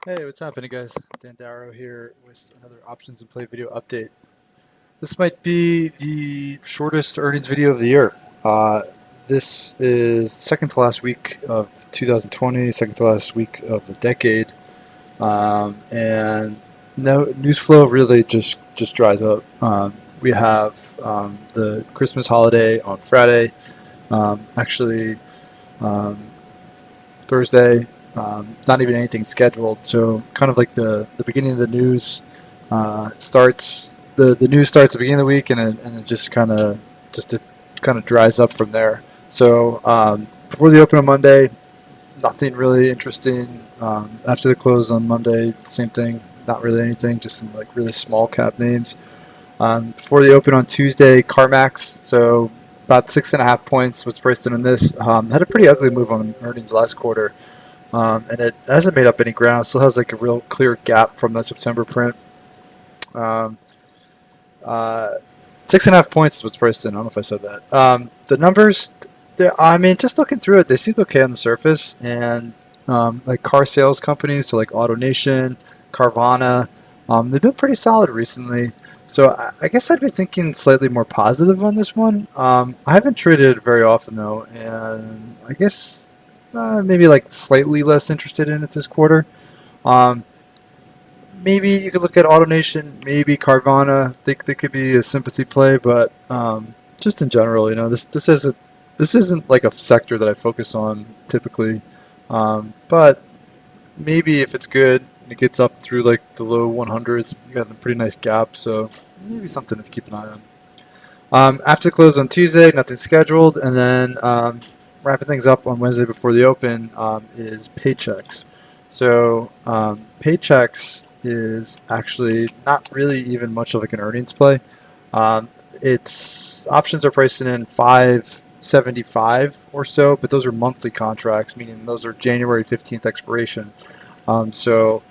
Hey, what's happening, guys? Dan Darrow here with another Options and Play video update. This might be the shortest earnings video of the year. This is second to last week of 2020, second to last week of the decade, and no news flow really just dries up. We have the Christmas holiday on Friday. Actually, um, Thursday. Not even anything scheduled. So kind of like the beginning of the news starts. The news starts at the beginning of the week, and it just kind of dries up from there. So before the open on Monday, nothing really interesting. After the close on Monday, same thing. Not really anything. Just some like really small cap names. Before the open on Tuesday, CarMax. So about 6.5 points was priced in on this. Had a pretty ugly move on earnings last quarter. And it hasn't made up any ground. It still has like a real clear gap from that September print. Um, uh, 6.5 points is what's priced in. I don't know if I said that. The numbers, I mean, just looking through it, they seemed okay on the surface. And like car sales companies, so like AutoNation, Carvana, they've been pretty solid recently. So I guess I'd be thinking slightly more positive on this one. I haven't traded it very often though, and I guess maybe like slightly less interested in it this quarter. Um, Maybe you could look at AutoNation, maybe Carvana. Think they could be a sympathy play, but just in general, this isn't like a sector that I focus on typically. But maybe if it's good and it gets up through like the low 100s, you got a pretty nice gap. So maybe something to keep an eye on. After the close on Tuesday, nothing scheduled, and then wrapping things up on Wednesday before the open is Paychex. So Paychex is actually not really even much of like an earnings play. Its options are priced in 575 or so, but those are monthly contracts, meaning those are January 15th expiration. The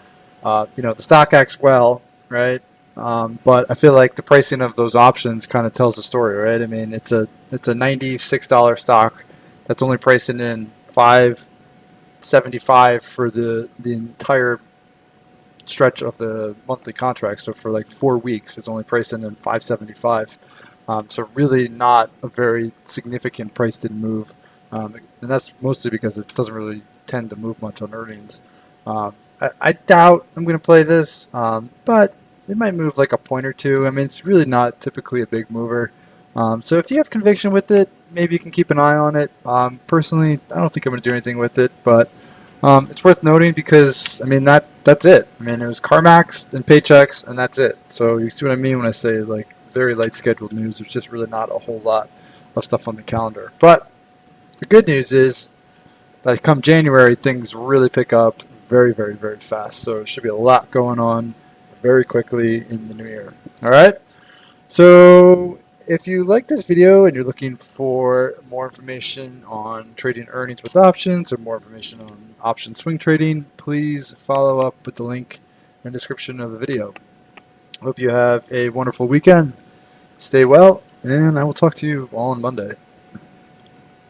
stock acts well, right? But I feel like the pricing of those options kind of tells the story, right? I mean, it's a $96 stock that's only pricing in 575 for the entire stretch of the monthly contract. So for like 4 weeks, it's only priced in 575. So really not a very significant price in move, and that's mostly because it doesn't really tend to move much on earnings. I doubt I'm going to play this, but it might move like a point or two. I mean, it's really not typically a big mover. So if you have conviction with it, maybe you can keep an eye on it. Personally, I don't think I'm going to do anything with it, but it's worth noting because I mean that's it. I mean it was CarMax and Paychex, and that's it. So you see what I mean when I say like very light scheduled news. There's just really not a whole lot of stuff on the calendar. But the good news is that come January, things really pick up very, very, very fast. So it should be a lot going on very quickly in the new year. All right. So if you like this video and you're looking for more information on trading earnings with options or more information on option swing trading, please follow up with the link in the description of the video. Hope you have a wonderful weekend. Stay well, and I will talk to you all on Monday.